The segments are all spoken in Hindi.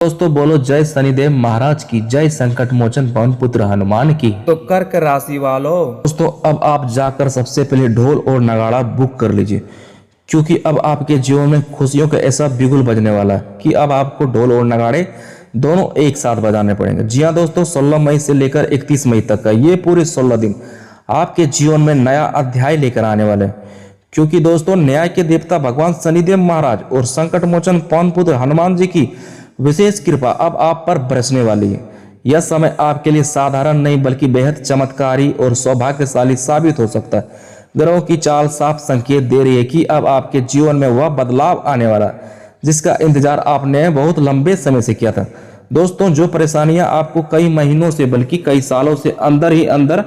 दोस्तों बोलो जय शनिदेव महाराज की, जय संकट मोचन पवन पुत्र हनुमान की। तो कर्क राशि वालों, दोस्तों अब आप जाकर सबसे पहले ढोल और नगाड़ा बुक कर लीजिए, क्योंकि अब आपके जीवन में खुशियों का ऐसा बिगुल बजने वाला है कि अब आपको ढोल और नगाड़े दोनों एक साथ बजाने पड़ेंगे। जी हाँ दोस्तों, 16 मई से लेकर 31 मई तक का ये पूरे 16 दिन आपके जीवन में नया अध्याय लेकर आने वाले हैं। क्योंकि दोस्तों न्याय के देवता भगवान शनिदेव महाराज और संकट मोचन पवन पुत्र हनुमान जी की विशेष कृपा अब आप पर बरसने वाली है। यह समय आपके लिए साधारण नहीं बल्कि बेहद चमत्कारी और सौभाग्यशाली साबित हो सकता है। ग्रहों की चाल साफ संकेत दे रही है कि अब आपके जीवन में वह बदलाव आने वाला है जिसका इंतजार आपने बहुत लंबे समय से किया था। दोस्तों जो परेशानियां आपको कई महीनों से बल्कि कई सालों से अंदर ही अंदर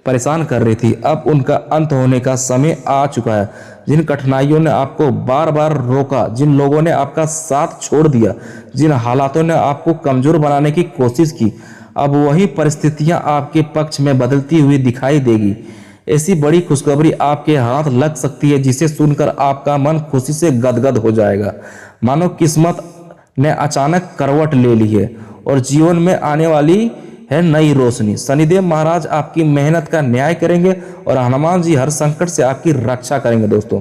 परेशान कर रही थी, अब उनका अंत होने का समय आ चुका है। जिन कठिनाइयों ने आपको बार बार रोका, जिन लोगों ने आपका साथ छोड़ दिया, जिन हालातों ने आपको कमजोर बनाने की कोशिश की, अब वही परिस्थितियां आपके पक्ष में बदलती हुई दिखाई देगी। ऐसी बड़ी खुशखबरी आपके हाथ लग सकती है जिसे सुनकर आपका मन खुशी से गदगद हो जाएगा, मानो किस्मत ने अचानक करवट ले ली है और जीवन में आने वाली है नई रोशनी। शनिदेव महाराज आपकी मेहनत का न्याय करेंगे और हनुमान जी हर संकट से आपकी रक्षा करेंगे। दोस्तों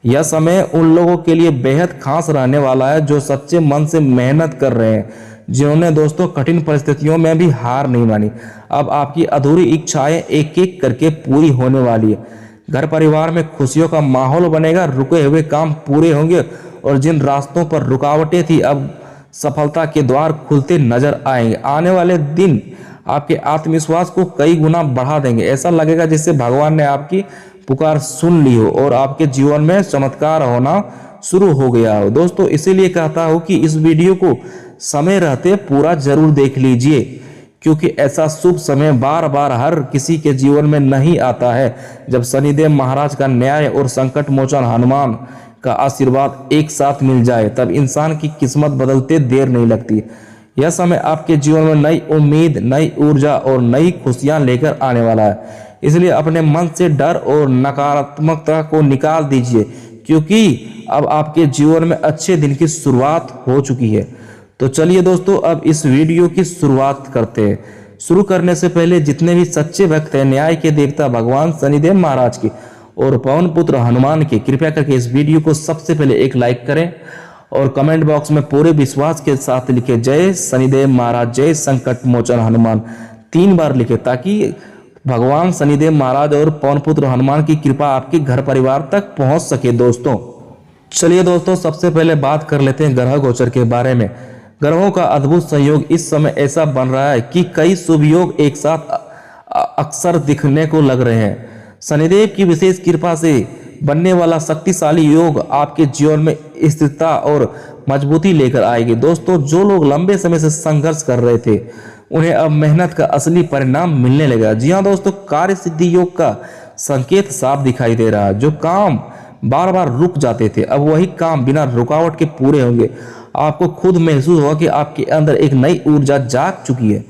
यह समय उन लोगों के लिए बेहद खास रहने वाला है जो सच्चे मन से मेहनत कर रहे हैं, जिन्होंने दोस्तों कठिन परिस्थितियों में भी हार नहीं मानी। अब आपकी अधूरी इच्छाएं एक एक करके पूरी होने वाली है। घर परिवार में खुशियों का माहौल बनेगा, रुके हुए काम पूरे होंगे और जिन रास्तों पर रुकावटें थी अब सफलता के द्वार खुलते नजर आएंगे। आने वाले दिन आपके आत्मविश्वास को कई गुना बढ़ा देंगे। ऐसा लगेगा जैसे भगवान ने आपकी पुकार सुन ली हो और आपके जीवन में चमत्कार होना शुरू हो गया हो। दोस्तों इसीलिए कहता हूं कि इस वीडियो को समय रहते पूरा जरूर देख लीजिए, क्योंकि ऐसा शुभ समय बार बार हर किसी के जीवन में नहीं आता है। जब शनिदेव महाराज का न्याय और संकट मोचन हनुमान का आशीर्वाद एक साथ मिल जाए तब इंसान की किस्मत बदलते देर नहीं लगती। यह समय आपके जीवन में नई उम्मीद, नई ऊर्जा और नई खुशियां लेकर आने वाला है। इसलिए अपने मन से डर और नकारात्मकता को निकाल दीजिए, क्योंकि अब आपके जीवन में अच्छे दिन की शुरुआत हो चुकी है। तो चलिए दोस्तों अब इस वीडियो की शुरुआत करते हैं। शुरू करने से पहले जितने भी सच्चे भक्त हैं न्याय के देवता भगवान शनिदेव महाराज की और पवन पुत्र हनुमान की, कृपया करके इस वीडियो को सबसे पहले एक लाइक करें और कमेंट बॉक्स में पूरे विश्वास के साथ लिखे जय शनिदेव महाराज, जय संकट मोचन हनुमान 3 बार लिखे, ताकि भगवान शनिदेव महाराज और पवन पुत्र हनुमान की कृपा आपके घर परिवार तक पहुंच सके। दोस्तों चलिए दोस्तों सबसे पहले बात कर लेते हैं ग्रह गोचर के बारे में। ग्रहों का अद्भुत संयोग इस समय ऐसा बन रहा है कि कई शुभ योग एक साथ अक्सर दिखने को लग रहे हैं। शनिदेव की विशेष कृपा से बनने वाला शक्तिशाली योग आपके जीवन में स्थिरता और मजबूती लेकर आएगी। दोस्तों जो लोग लंबे समय से संघर्ष कर रहे थे उन्हें अब मेहनत का असली परिणाम मिलने लगा। जी हाँ दोस्तों, कार्य सिद्धि योग का संकेत साफ दिखाई दे रहा है। जो काम बार बार रुक जाते थे अब वही काम बिना रुकावट के पूरे होंगे। आपको खुद महसूस होगा कि आपके अंदर एक नई ऊर्जा जाग चुकी है।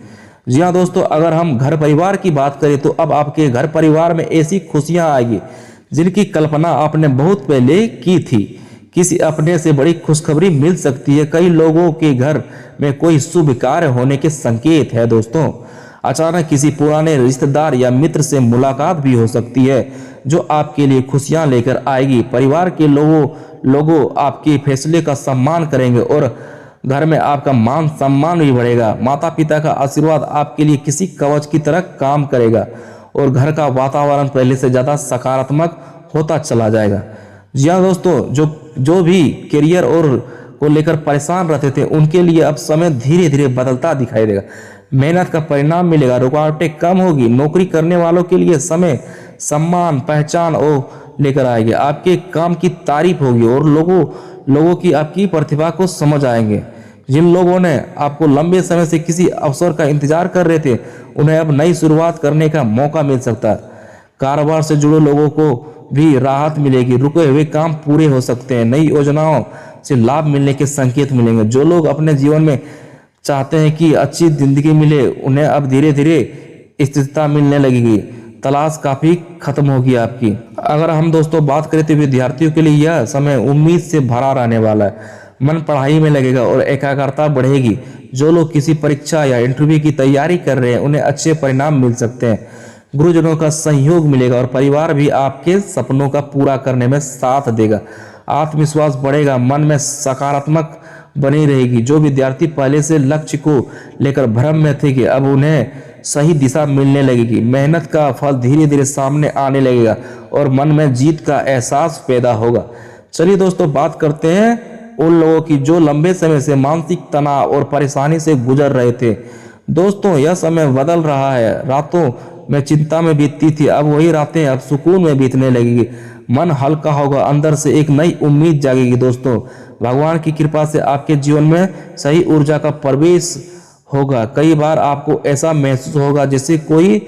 जी हाँ दोस्तों, अगर हम घर परिवार की बात करें तो अब आपके घर परिवार में ऐसी खुशियां आएगी जिनकी कल्पना आपने बहुत पहले की थी। किसी अपने से बड़ी खुशखबरी मिल सकती है। कई लोगों के घर में कोई शुभ कार्य होने के संकेत है। दोस्तों अचानक किसी पुराने रिश्तेदार या मित्र से मुलाकात भी हो सकती है जो आपके लिए खुशियां लेकर आएगी। परिवार के लोगों आपके फैसले का सम्मान करेंगे और घर में आपका मान सम्मान भी बढ़ेगा। माता पिता का आशीर्वाद आपके लिए किसी कवच की तरह काम करेगा और घर का वातावरण पहले से ज्यादा सकारात्मक होता चला जाएगा। जी हाँ दोस्तों, जो भी करियर और को लेकर परेशान रहते थे उनके लिए अब समय धीरे धीरे बदलता दिखाई देगा। मेहनत का परिणाम मिलेगा, रुकावटें कम होगी। नौकरी करने वालों के लिए समय सम्मान, पहचान और लेकर आएगी। आपके काम की तारीफ होगी और लोगों की आपकी प्रतिभा को समझ आएंगे। जिन लोगों ने आपको लंबे समय से किसी अवसर का इंतजार कर रहे थे उन्हें अब नई शुरुआत करने का मौका मिल सकता है। कारोबार से जुड़े लोगों को भी राहत मिलेगी, रुके हुए काम पूरे हो सकते हैं। नई योजनाओं से लाभ मिलने के संकेत मिलेंगे। जो लोग अपने जीवन में चाहते हैं कि अच्छी जिंदगी मिले उन्हें अब धीरे धीरे स्थिरता मिलने लगेगी। तलाश काफी खत्म होगी आपकी। अगर हम दोस्तों बात करें तो विद्यार्थियों के लिए यह समय उम्मीद से भरा रहने वाला है। मन पढ़ाई में लगेगा और एकाग्रता बढ़ेगी। जो लोग किसी परीक्षा या इंटरव्यू की तैयारी कर रहे हैं उन्हें अच्छे परिणाम मिल सकते हैं। गुरुजनों का सहयोग मिलेगा और परिवार भी आपके सपनों का पूरा करने में साथ देगा। आत्मविश्वास बढ़ेगा, मन में सकारात्मक बनी रहेगी। जो विद्यार्थी पहले से लक्ष्य को लेकर भ्रम में थे कि अब उन्हें सही दिशा मिलने लगेगी। मेहनत का फल धीरे धीरे सामने आने लगेगा और मन में जीत का एहसास पैदा होगा। चलिए दोस्तों, बात करते हैं उन लोगों की जो लंबे समय से मानसिक तनाव और परेशानी से गुजर रहे थे। दोस्तों, यह समय बदल रहा है। रातों में चिंता में बीतती थी, अब वही रातें अब सुकून में बीतने लगेगी। मन हल्का होगा, अंदर से एक नई उम्मीद जागेगी। दोस्तों, भगवान की कृपा से आपके जीवन में सही ऊर्जा का प्रवेश होगा। कई बार आपको ऐसा महसूस होगा जैसे कोई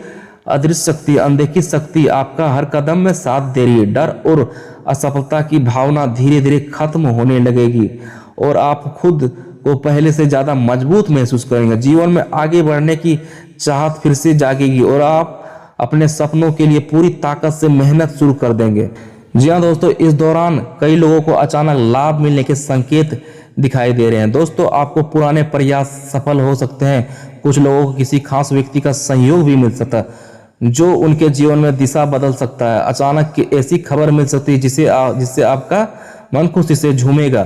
अदृश्य शक्ति, अनदेखी शक्ति आपका हर कदम में साथ दे रही है। डर और असफलता की भावना धीरे धीरे खत्म होने लगेगी और आप खुद को पहले से ज्यादा मजबूत महसूस करेंगे। जीवन में आगे बढ़ने की चाहत फिर से जागेगी और आप अपने सपनों के लिए पूरी ताकत से मेहनत शुरू कर देंगे। जी हाँ दोस्तों, इस दौरान कई लोगों को अचानक लाभ मिलने के संकेत दिखाई दे रहे हैं। दोस्तों, आपको पुराने प्रयास सफल हो सकते हैं। कुछ लोगों को किसी खास व्यक्ति का सहयोग भी मिल सकता है जो उनके जीवन में दिशा बदल सकता है। अचानक की ऐसी खबर मिल सकती है जिससे आपका मन खुशी से झूमेगा।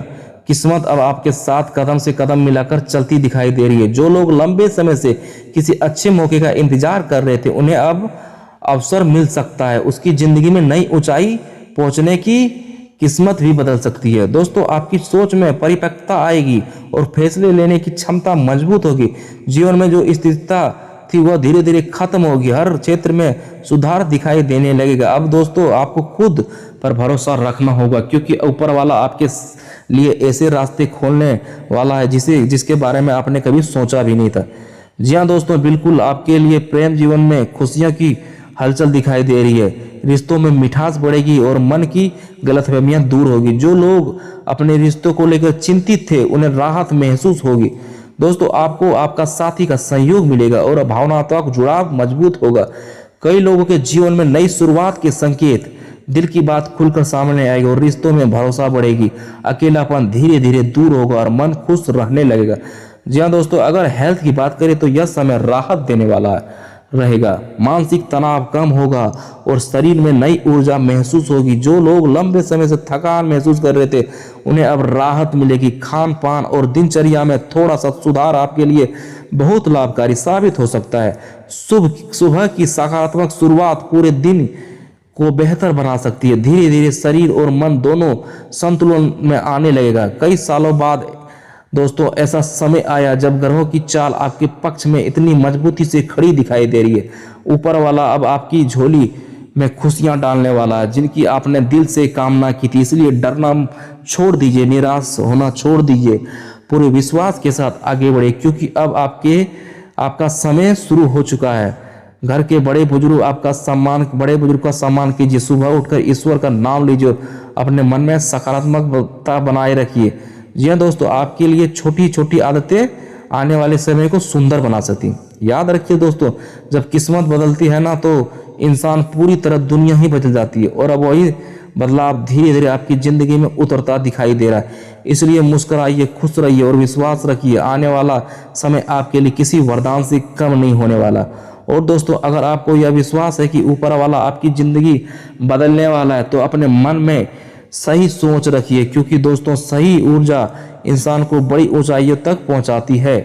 किस्मत अब आपके साथ कदम से कदम मिलाकर चलती दिखाई दे रही है। जो लोग लंबे समय से किसी अच्छे मौके का इंतजार कर रहे थे उन्हें अब अवसर मिल सकता है। उसकी जिंदगी में नई ऊंचाई पहुंचने की किस्मत भी बदल सकती है। दोस्तों, आपकी सोच में परिपक्वता आएगी और फैसले लेने की क्षमता मजबूत होगी। जीवन में जो स्थिरता थी वह धीरे धीरे खत्म होगी। हर क्षेत्र में सुधार दिखाई देने लगेगा। अब दोस्तों, आपको खुद पर भरोसा रखना होगा क्योंकि ऊपर वाला आपके लिए ऐसे रास्ते खोलने वाला है जिसके बारे में आपने कभी सोचा भी नहीं था। जी हाँ दोस्तों, बिल्कुल आपके लिए प्रेम जीवन में खुशियां की हलचल दिखाई दे रही है। रिश्तों में मिठास बढ़ेगी और मन की गलतफहमियां दूर होगी। जो लोग अपने रिश्तों को लेकर चिंतित थे उन्हें राहत महसूस होगी। दोस्तों, आपको आपका साथी का सहयोग मिलेगा और भावनात्मक जुड़ाव मजबूत होगा। कई लोगों के जीवन में नई शुरुआत के संकेत, दिल की बात खुलकर सामने आएगी और रिश्तों में भरोसा बढ़ेगी। अकेलापन धीरे धीरे दूर होगा और मन खुश रहने लगेगा। जी हाँ दोस्तों, अगर हेल्थ की बात करें तो यह समय राहत देने वाला रहेगा। मानसिक तनाव कम होगा और शरीर में नई ऊर्जा महसूस होगी। जो लोग लंबे समय से थकान महसूस कर रहे थे उन्हें अब राहत मिलेगी। खान पान और दिनचर्या में थोड़ा सा सुधार आपके लिए बहुत लाभकारी साबित हो सकता है। सुबह की सकारात्मक शुरुआत पूरे दिन को बेहतर बना सकती है। धीरे धीरे शरीर और मन दोनों संतुलन में आने लगेगा। कई सालों बाद दोस्तों ऐसा समय आया जब ग्रहों की चाल आपके पक्ष में इतनी मजबूती से खड़ी दिखाई दे रही है। ऊपर वाला अब आपकी झोली में खुशियां डालने वाला है जिनकी आपने दिल से कामना की थी। इसलिए डरना छोड़ दीजिए, निराश होना छोड़ दीजिए, पूरे विश्वास के साथ आगे बढ़े क्योंकि अब आपका समय शुरू हो चुका है। घर के बड़े बुजुर्ग का सम्मान कीजिए। सुबह उठकर ईश्वर का नाम लीजिए, अपने मन में सकारात्मकता बनाए रखिए। जी हाँ दोस्तों, आपके लिए छोटी छोटी आदतें आने वाले समय को सुंदर बना सकती हैं। याद रखिए दोस्तों, जब किस्मत बदलती है ना तो इंसान पूरी तरह दुनिया ही बदल जाती है और अब वही बदलाव धीरे धीरे आपकी जिंदगी में उतरता दिखाई दे रहा है। इसलिए मुस्कुराइए, खुश रहिए और विश्वास रखिए, आने वाला समय आपके लिए किसी वरदान से कम नहीं होने वाला। और दोस्तों, अगर आपको यह विश्वास है कि ऊपर वाला आपकी जिंदगी बदलने वाला है तो अपने मन में सही सोच रखिए क्योंकि दोस्तों सही ऊर्जा इंसान को बड़ी ऊंचाइयों तक पहुंचाती है।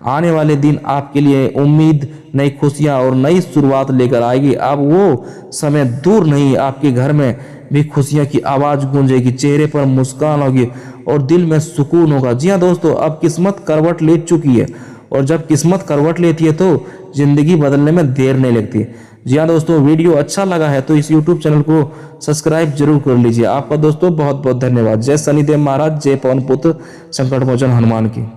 आने वाले दिन आपके लिए उम्मीद, नई खुशियां और नई शुरुआत लेकर आएगी। अब वो समय दूर नहीं, आपके घर में भी खुशियां की आवाज गूंजेगी, चेहरे पर मुस्कान होगी और दिल में सुकून होगा। जी हाँ दोस्तों, अब किस्मत करवट ले चुकी है और जब किस्मत करवट लेती है तो जिंदगी बदलने में देर नहीं लगती है। जी हाँ दोस्तों, वीडियो अच्छा लगा है तो इस YouTube चैनल को सब्सक्राइब जरूर कर लीजिए। आपका दोस्तों बहुत बहुत धन्यवाद। जय शनिदेव महाराज, जय पवन पुत्र संकट मोचन हनुमान की।